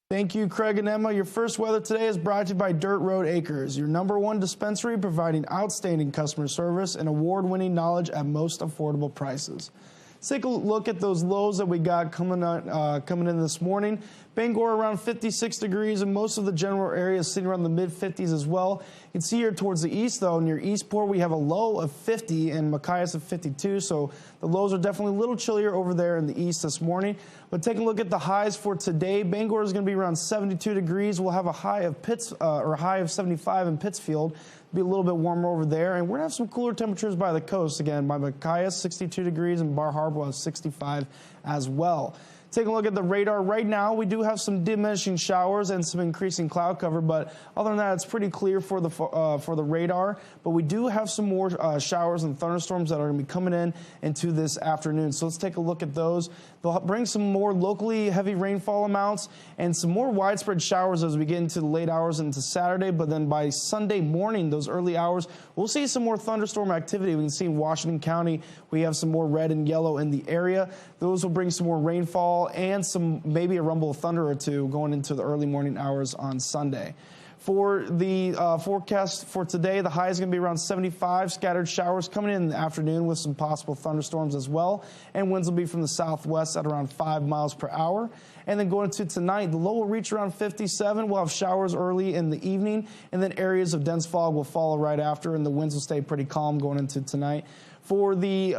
Thank you, Craig and Emma. Your first weather today is brought to you by Dirt Road Acres, your #1 dispensary providing outstanding customer service and award-winning knowledge at most affordable prices. Let's take a look at those lows that we got coming in this morning. Bangor around 56 degrees, and most of the general area is sitting around the mid-50s as well. You can see here towards the east, though, near Eastport, we have a low of 50 and Machias of 52, so the lows are definitely a little chillier over there in the east this morning. But taking a look at the highs for today, Bangor is going to be around 72 degrees. We'll have a high of 75 in Pittsfield. It'll be a little bit warmer over there, and we're going to have some cooler temperatures by the coast. Again, by Machias, 62 degrees, and Bar Harbor will have 65 as well. Taking a look at the radar right now, we do have some diminishing showers and some increasing cloud cover, but other than that, it's pretty clear for the radar. But we do have some more showers and thunderstorms that are going to be coming into this afternoon. So let's take a look at those. They'll bring some more locally heavy rainfall amounts and some more widespread showers as we get into the late hours into Saturday. But then by Sunday morning, those early hours, we'll see some more thunderstorm activity. We can see in Washington County, we have some more red and yellow in the area. Those will bring some more rainfall and maybe a rumble of thunder or two going into the early morning hours on Sunday. For the forecast for today, the high is going to be around 75. Scattered showers coming in the afternoon with some possible thunderstorms as well. And winds will be from the southwest at around 5 miles per hour. And then going into tonight, the low will reach around 57. We'll have showers early in the evening. And then areas of dense fog will follow right after. And the winds will stay pretty calm going into tonight. For the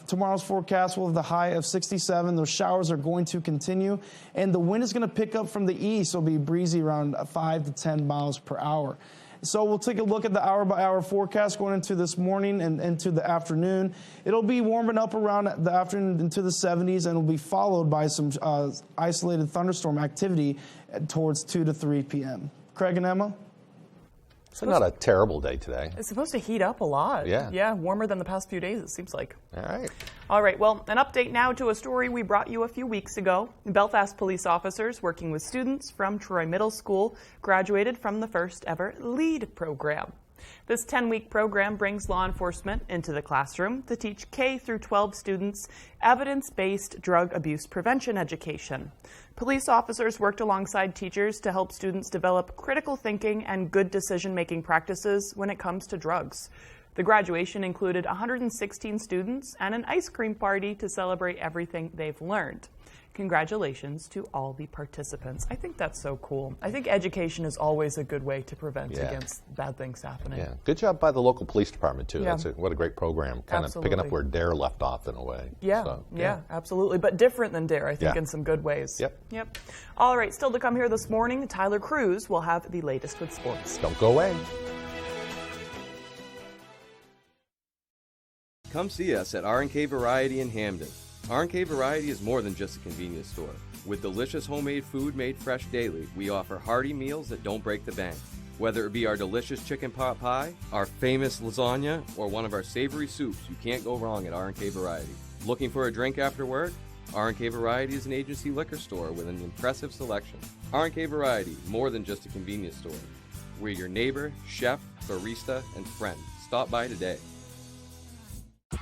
tomorrow's forecast, we'll have the high of 67. Those showers are going to continue, and the wind is going to pick up from the east. It'll be breezy around 5 to 10 miles per hour. So we'll take a look at the hour-by-hour forecast going into this morning and into the afternoon. It'll be warming up around the afternoon into the 70s, and will be followed by some isolated thunderstorm activity towards 2 to 3 p.m. Craig and Emma? It's not a terrible day today. It's supposed to heat up a lot. Yeah. Yeah, warmer than the past few days, it seems like. All right. All right, well, an update now to a story we brought you a few weeks ago. Belfast police officers working with students from Troy Middle School graduated from the first ever LEAD program. This 10-week program brings law enforcement into the classroom to teach K through 12 students evidence-based drug abuse prevention education. Police officers worked alongside teachers to help students develop critical thinking and good decision-making practices when it comes to drugs. The graduation included 116 students and an ice cream party to celebrate everything they've learned. Congratulations to all the participants. I think that's so cool. I think education is always a good way to prevent against bad things happening. Yeah, good job by the local police department, too. Yeah. What a great program, kind of picking up where DARE left off in a way. Yeah, So, yeah, absolutely. But different than DARE, I think, in some good ways. Yep. All right, still to come here this morning, Tyler Cruz will have the latest with sports. Don't go away. Come see us at R&K Variety in Hamden. R&K Variety is more than just a convenience store. With delicious homemade food made fresh daily, we offer hearty meals that don't break the bank. Whether it be our delicious chicken pot pie, our famous lasagna, or one of our savory soups, you can't go wrong at R&K Variety. Looking for a drink after work? R&K Variety is an agency liquor store with an impressive selection. R&K Variety, more than just a convenience store. We're your neighbor, chef, barista, and friend. Stop by today.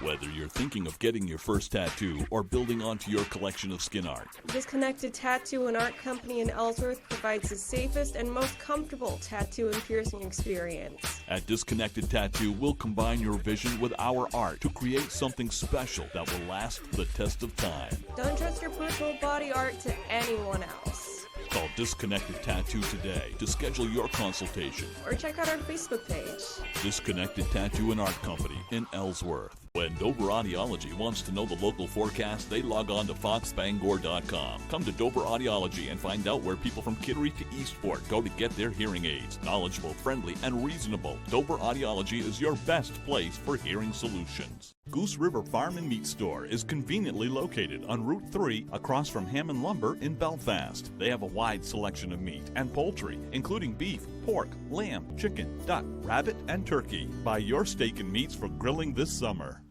Whether you're thinking of getting your first tattoo or building onto your collection of skin art, Disconnected Tattoo and Art Company in Ellsworth provides the safest and most comfortable tattoo and piercing experience. at Disconnected Tattoo, we'll combine your vision with our art to create something special that will last the test of time. Don't trust your personal body art to anyone else. Call Disconnected Tattoo today to schedule your consultation. Or check out our Facebook page. Disconnected Tattoo and Art Company in Ellsworth. When Dover Audiology wants to know the local forecast, they log on to foxbangor.com. Come to Dover Audiology and find out where people from Kittery to Eastport go to get their hearing aids. Knowledgeable, friendly, and reasonable. Dover Audiology is your best place for hearing solutions. Goose River Farm and Meat Store is conveniently located on Route 3 across from Hammond Lumber in Belfast. They have a wide selection of meat and poultry, including beef, pork, lamb, chicken, duck, rabbit, and turkey. Buy your steak and meats for grilling this summer.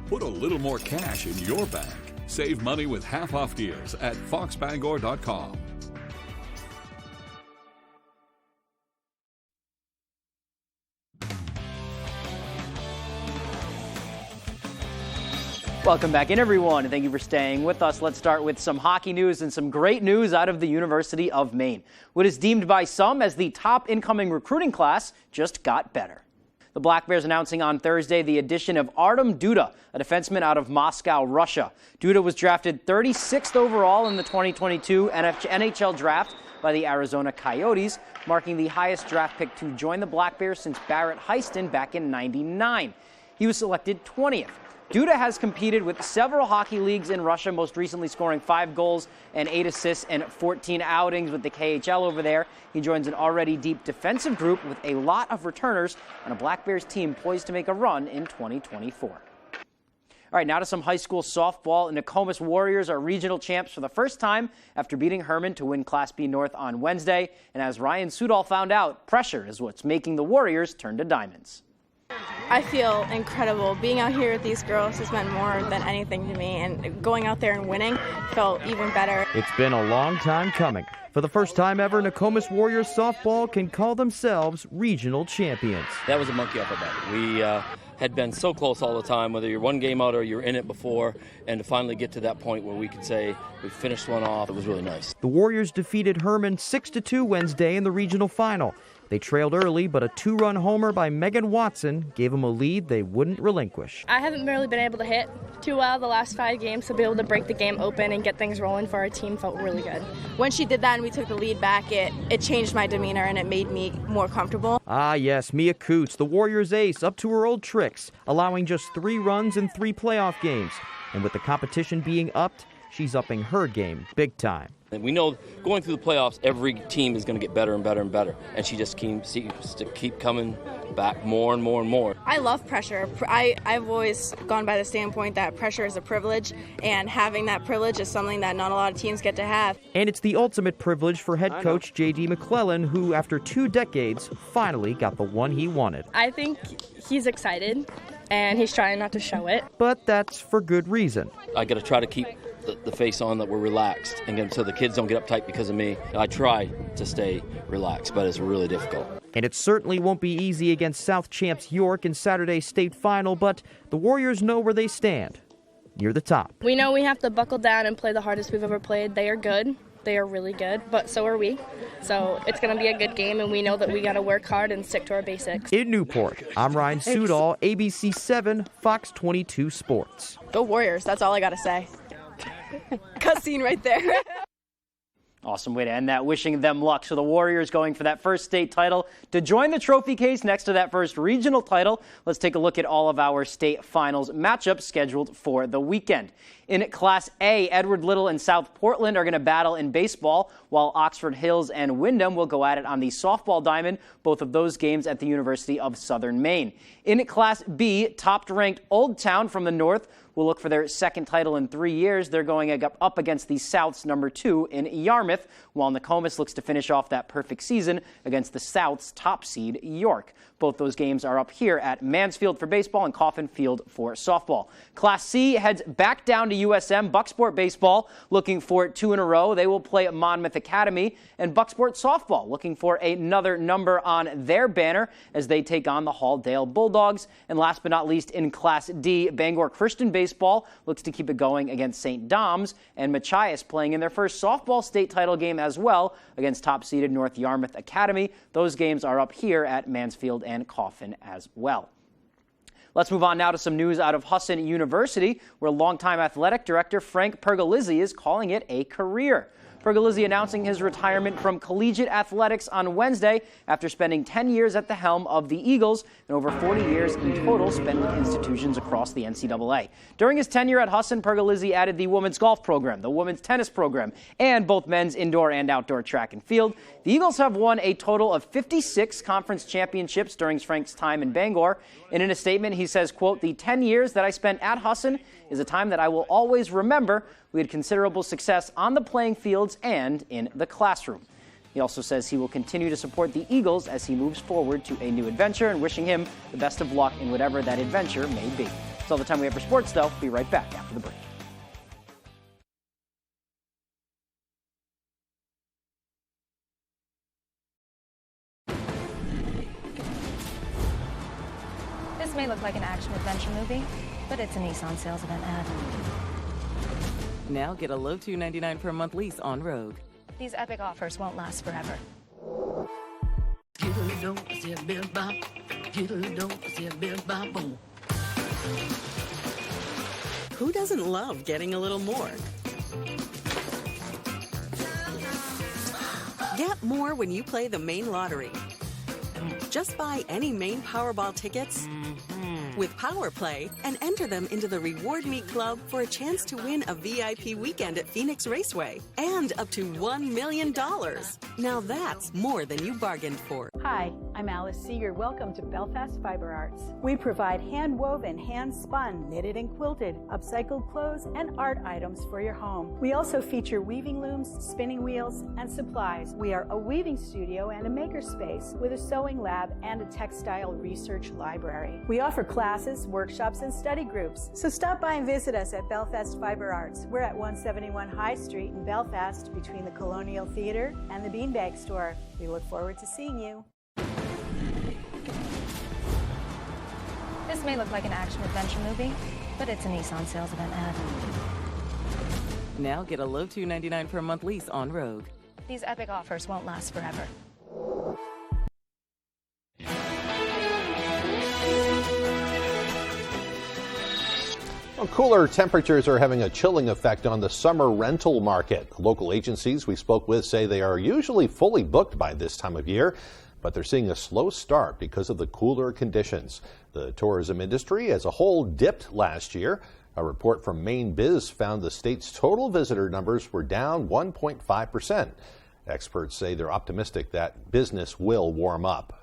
Put a little more cash in your bank. Save money with half-off deals at foxbangor.com. Welcome back in, everyone, and thank you for staying with us. Let's start with some hockey news and some great news out of the University of Maine. What is deemed by some as the top incoming recruiting class just got better. The Black Bears announcing on Thursday the addition of Artem Duda, a defenseman out of Moscow, Russia. Duda was drafted 36th overall in the 2022 NHL draft by the Arizona Coyotes, marking the highest draft pick to join the Black Bears since Barrett Heiston back in '99. He was selected 20th. Duda has competed with several hockey leagues in Russia, most recently scoring 5 goals and 8 assists and 14 outings with the KHL over there. He joins an already deep defensive group with a lot of returners and a Black Bears team poised to make a run in 2024. All right, now to some high school softball. The Nokomis Warriors are regional champs for the first time after beating Herman to win Class B North on Wednesday. And as Ryan Sudol found out, pressure is what's making the Warriors turn to diamonds. I feel incredible. Being out here with these girls has meant more than anything to me, and going out there and winning felt even better. It's been a long time coming. For the first time ever, Nokomis Warriors softball can call themselves regional champions. That was a monkey off our back. We had been so close all the time, whether you're one game out or you're in it before, and to finally get to that point where we could say we finished one off, it was really nice. The Warriors defeated Herman 6-2 Wednesday in the regional final. They trailed early, but a 2-run homer by Megan Watson gave them a lead they wouldn't relinquish. I haven't really been able to hit too well the last 5 games, so to be able to break the game open and get things rolling for our team felt really good. When she did that and we took the lead back, it changed my demeanor and it made me more comfortable. Ah, yes, Mia Coots, the Warriors ace, up to her old tricks, allowing just 3 runs in 3 playoff games. And with the competition being upped, she's upping her game big time. And we know going through the playoffs, every team is going to get better and better and better. And she just seems to keep coming back more and more and more. I love pressure. I've always gone by the standpoint that pressure is a privilege, and having that privilege is something that not a lot of teams get to have. And it's the ultimate privilege for head coach J.D. McClellan, who, after 2 decades, finally got the one he wanted. I think he's excited, and he's trying not to show it. But that's for good reason. I got to try to keep the face on that we're relaxed, and so the kids don't get uptight because of me. I try to stay relaxed, but it's really difficult. And it certainly won't be easy against South champs York in Saturday's state final, but the Warriors know where they stand, near the top. We know we have to buckle down and play the hardest we've ever played. They are good. They are really good, but so are we. So it's going to be a good game, and we know that we got to work hard and stick to our basics. In Newport, I'm Ryan Sudol, ABC 7, Fox 22 Sports. Go Warriors, that's all I got to say. Cutscene right there. Awesome way to end that. Wishing them luck. So the Warriors going for that first state title to join the trophy case next to that first regional title. Let's take a look at all of our state finals matchups scheduled for the weekend. In Class A, Edward Little and South Portland are going to battle in baseball, while Oxford Hills and Windham will go at it on the softball diamond, both of those games at the University of Southern Maine. In Class B, top-ranked Old Town from the north will look for their second title in 3 years. They're going up against the South's number 2 in Yarmouth, while Nokomis looks to finish off that perfect season against the South's top seed, York. Both those games are up here at Mansfield for baseball and Coffin Field for softball. Class C heads back down to USM. Bucksport baseball looking for 2 in a row. They will play at Monmouth Academy. And Bucksport softball looking for another number on their banner as they take on the Halldale Bulldogs. And last but not least, in Class D, Bangor Christian baseball looks to keep it going against St. Dom's. And Machias playing in their first softball state title game as well against top-seeded North Yarmouth Academy. Those games are up here at Mansfield and Coffin as well. Let's move on now to some news out of Husson University, where longtime athletic director Frank Pergolizzi is calling it a career. Pergolizzi announcing his retirement from collegiate athletics on Wednesday after spending 10 years at the helm of the Eagles and over 40 years in total spent with institutions across the NCAA. During his tenure at Husson, Pergolizzi added the women's golf program, the women's tennis program, and both men's indoor and outdoor track and field. The Eagles have won a total of 56 conference championships during Frank's time in Bangor. And in a statement, he says, quote, "The 10 years that I spent at Husson is a time that I will always remember. We had considerable success on the playing fields and in the classroom." He also says he will continue to support the Eagles as he moves forward to a new adventure, and wishing him the best of luck in whatever that adventure may be. That's all the time we have for sports, though. Be right back after the break. This may look like an action-adventure movie, but it's a Nissan sales event ad. Now get a low $299 per month lease on Rogue. These epic offers won't last forever. Who doesn't love getting a little more? Get more when you play the Maine Lottery. Just buy any Maine Powerball tickets with Power Play and enter them into the Reward Me Club for a chance to win a VIP weekend at Phoenix Raceway and up to $1 million. Now that's more than you bargained for. Hi, I'm Alice Seeger. Welcome to Belfast Fiber Arts. We provide hand-woven, hand-spun, knitted and quilted, upcycled clothes, and art items for your home. We also feature weaving looms, spinning wheels, and supplies. We are a weaving studio and a makerspace with a sewing lab and a textile research library. We offer classes, workshops, and study groups. So stop by and visit us at Belfast Fiber Arts. We're at 171 High Street in Belfast between the Colonial Theatre and the Beanbag Store. We look forward to seeing you. This may look like an action-adventure movie, but it's a Nissan sales event ad. Now get a low $299 per month lease on Rogue. These epic offers won't last forever. Well, cooler temperatures are having a chilling effect on the summer rental market. Local agencies we spoke with say they are usually fully booked by this time of year, but they're seeing a slow start because of the cooler conditions. The tourism industry as a whole dipped last year. A report from Maine Biz found the state's total visitor numbers were down 1.5%. Experts say they're optimistic that business will warm up.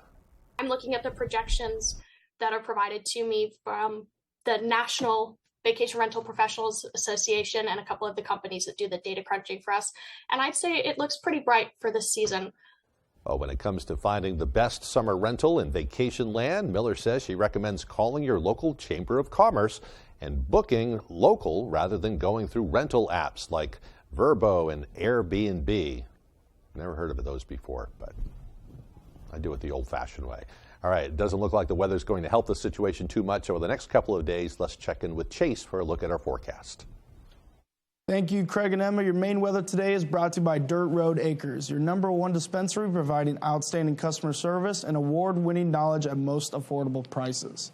I'm looking at the projections that are provided to me from the National Vacation Rental Professionals Association and a couple of the companies that do the data crunching for us. And I'd say it looks pretty bright for this season. Well, when it comes to finding the best summer rental in vacation land, Miller says she recommends calling your local Chamber of Commerce and booking local rather than going through rental apps like Vrbo and Airbnb. Never heard of those before, but I do it the old-fashioned way. All right, it doesn't look like the weather's going to help the situation too much over the next couple of days. Let's check in with Chase for a look at our forecast. Thank you, Craig and Emma. Your main weather today is brought to you by Dirt Road Acres, your #1 dispensary providing outstanding customer service and award-winning knowledge at most affordable prices.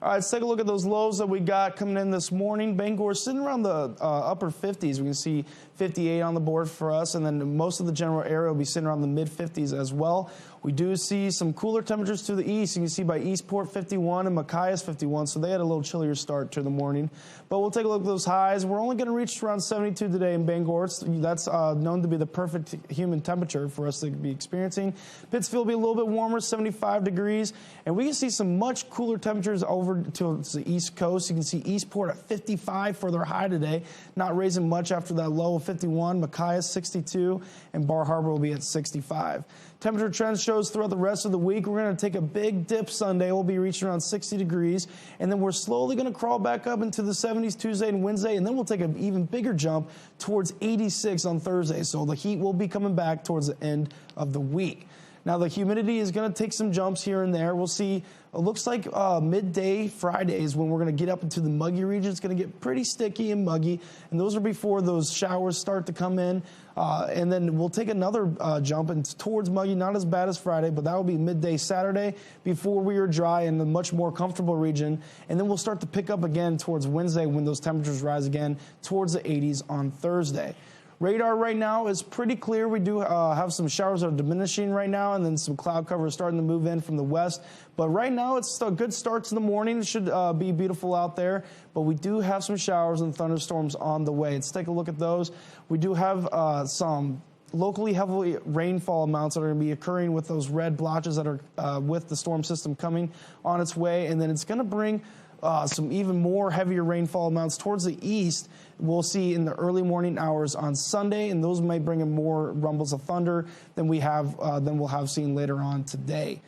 All right, let's take a look at those lows that we got coming in this morning. Bangor sitting around the upper 50s. We can see 58 on the board for us, and then most of the general area will be sitting around the mid-50s as well. We do see some cooler temperatures to the east. You can see by Eastport 51 and Machias 51, so they had a little chillier start to the morning. But we'll take a look at those highs. We're only going to reach around 72 today in Bangor. That's known to be the perfect human temperature for us to be experiencing. Pittsfield will be a little bit warmer, 75 degrees. And we can see some much cooler temperatures over to the east coast. You can see Eastport at 55 for their high today, not raising much after that low of 51. Machias 62, and Bar Harbor will be at 65. Temperature trend shows throughout the rest of the week. We're going to take a big dip Sunday. We'll be reaching around 60 degrees. And then we're slowly going to crawl back up into the 70s Tuesday and Wednesday. And then we'll take an even bigger jump towards 86 on Thursday. So the heat will be coming back towards the end of the week. Now, the humidity is going to take some jumps here and there. We'll see, it looks like midday Friday is when we're going to get up into the muggy region. It's going to get pretty sticky and muggy, and those are before those showers start to come in. And then we'll take another jump towards muggy, not as bad as Friday, but that will be midday Saturday before we are dry in the much more comfortable region. And then we'll start to pick up again towards Wednesday when those temperatures rise again towards the 80s on Thursday. Radar right now is pretty clear. We do have some showers that are diminishing right now, and then some cloud cover starting to move in from the west. But right now, it's a good start to the morning. It should be beautiful out there. But we do have some showers and thunderstorms on the way. Let's take a look at those. We do have some locally heavy rainfall amounts that are going to be occurring with those red blotches that are with the storm system coming on its way. And then it's going to bring some even more heavier rainfall amounts towards the east. We'll see in the early morning hours on Sunday, and those may bring in more rumbles of thunder than we'll have seen later on today.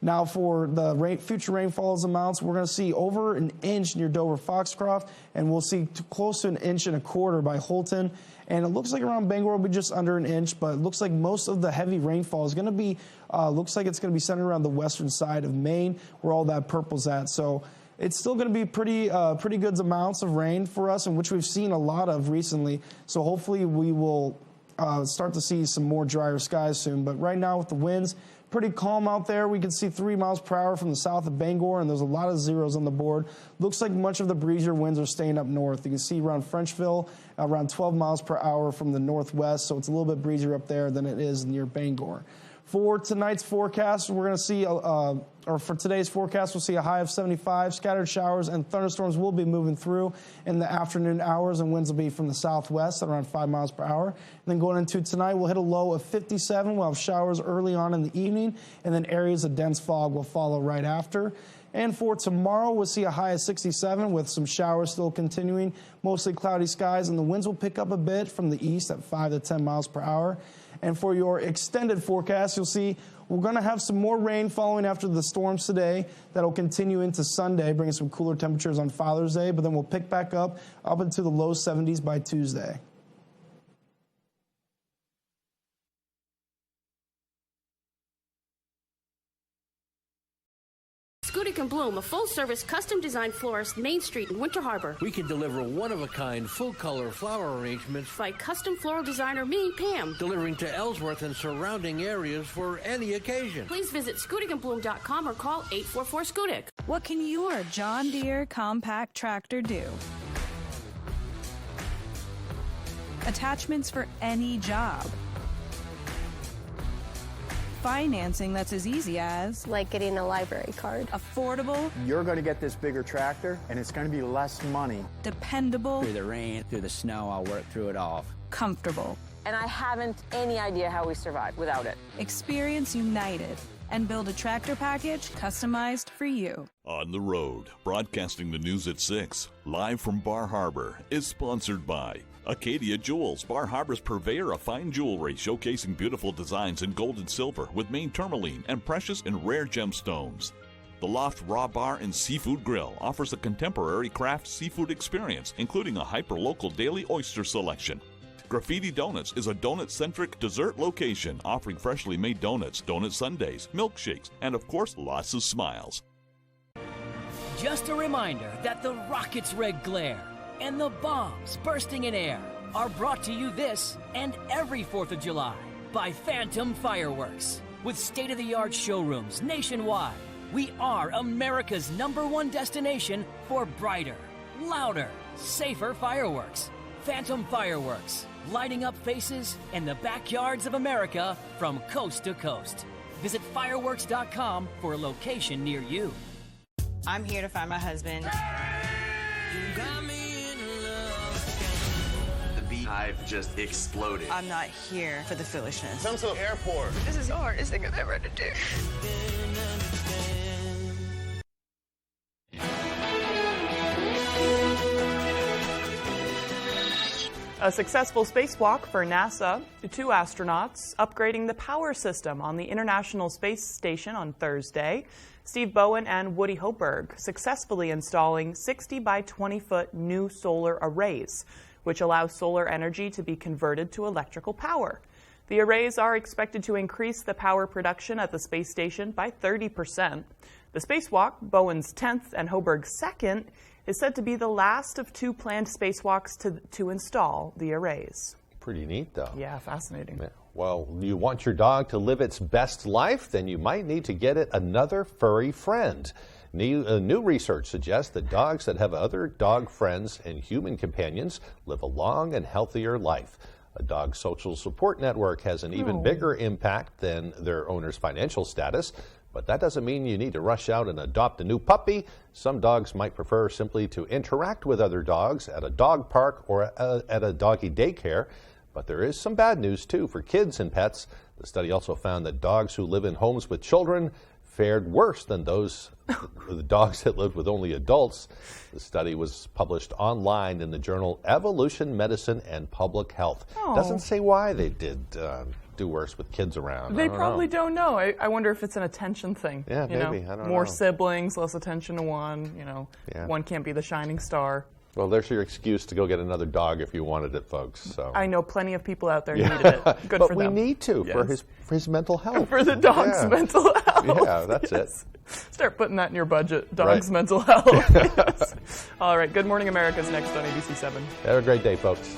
Now, for the future rainfalls amounts, we're going to see over an inch near Dover-Foxcroft, and we'll see close to 1.25 inches by Holton. And it looks like around Bangor will be just under an inch, but it looks like most of the heavy rainfall is going to be, looks like it's going to be centered around the western side of Maine, where all that purple's at. So it's still going to be pretty good amounts of rain for us, and which we've seen a lot of recently. So hopefully we will start to see some more drier skies soon. But right now with the winds, pretty calm out there. We can see 3 miles per hour from the south of Bangor, and there's a lot of zeros on the board. Looks like much of the breezier winds are staying up north. You can see around Frenchville, around 12 miles per hour from the northwest, so it's a little bit breezier up there than it is near Bangor. For tonight's forecast, we're going to see, or for today's forecast, we'll see a high of 75. Scattered showers and thunderstorms will be moving through in the afternoon hours, and winds will be from the southwest at around 5 miles per hour. And then going into tonight, we'll hit a low of 57. We'll have showers early on in the evening, and then areas of dense fog will follow right after. And for tomorrow, we'll see a high of 67 with some showers still continuing, mostly cloudy skies, and the winds will pick up a bit from the east at 5 to 10 miles per hour. And for your extended forecast, you'll see we're going to have some more rain following after the storms today. That'll continue into Sunday, bringing some cooler temperatures on Father's Day, but then we'll pick back up into the low 70s by Tuesday. Scudic and Bloom, a full-service, custom-designed florist, Main Street in Winter Harbor. We can deliver one-of-a-kind, full-color flower arrangements by custom floral designer me, Pam. Delivering to Ellsworth and surrounding areas for any occasion. Please visit ScudicandBloom.com or call 844-SCUDIC. What can your John Deere compact tractor do? Attachments for any job. financing that's as easy as... like getting a library card. Affordable. You're going to get this bigger tractor, and it's going to be less money. Dependable. Through the rain, through the snow, I'll work through it all. Comfortable. And I haven't any idea how we survive without it. Experience United and build a tractor package customized for you. On the Road, broadcasting the news at 6, live from Bar Harbor, is sponsored by Acadia Jewels, Bar Harbor's purveyor of fine jewelry, showcasing beautiful designs in gold and silver with Maine tourmaline and precious and rare gemstones. The Loft Raw Bar and Seafood Grill offers a contemporary craft seafood experience, including a hyper-local daily oyster selection. Graffiti Donuts is a donut-centric dessert location offering freshly made donuts, donut sundaes, milkshakes, and of course, lots of smiles. Just a reminder that the rocket's red glare and the bombs bursting in air are brought to you this and every 4th of July by Phantom Fireworks. With state-of-the-art showrooms nationwide, we are America's #1 destination for brighter, louder, safer fireworks. Phantom Fireworks, lighting up faces in the backyards of America from coast to coast. Visit fireworks.com for a location near you. I'm here to find my husband. The beehive just exploded. I'm not here for the foolishness. Come to the airport. This is the hardest thing I've ever had to do. A successful spacewalk for NASA, 2 astronauts upgrading the power system on the International Space Station on Thursday. Steve Bowen and Woody Hoberg successfully installing 60 by 20 foot new solar arrays, which allow solar energy to be converted to electrical power. The arrays are expected to increase the power production at the space station by 30%. The spacewalk, Bowen's 10th and Hoberg's 2nd, is said to be the last of 2 planned spacewalks to install the arrays. Pretty neat, though. Yeah, fascinating. Yeah. Well, you want your dog to live its best life? Then you might need to get it another furry friend. New research suggests that dogs that have other dog friends and human companions live a long and healthier life. A dog social support network has an even bigger impact than their owner's financial status. But that doesn't mean you need to rush out and adopt a new puppy. Some dogs might prefer simply to interact with other dogs at a dog park or at a doggy daycare. But there is some bad news, too, for kids and pets. The study also found that dogs who live in homes with children fared worse than those the dogs that lived with only adults. The study was published online in the journal Evolution, Medicine, and Public Health. Doesn't say why they did do worse with kids around. They probably don't know. I wonder if it's an attention thing. Yeah, maybe. I don't know. More siblings, less attention to one. Yeah. One can't be the shining star. Well, there's your excuse to go get another dog if you wanted it, folks. So I know plenty of people out there needed it. Good but for we them. need to for his mental health. For the dog's mental health. Yeah, that's it. Start putting that in your budget. Dog's mental health. Yes. All right. Good Morning America is next on ABC7. Have a great day, folks.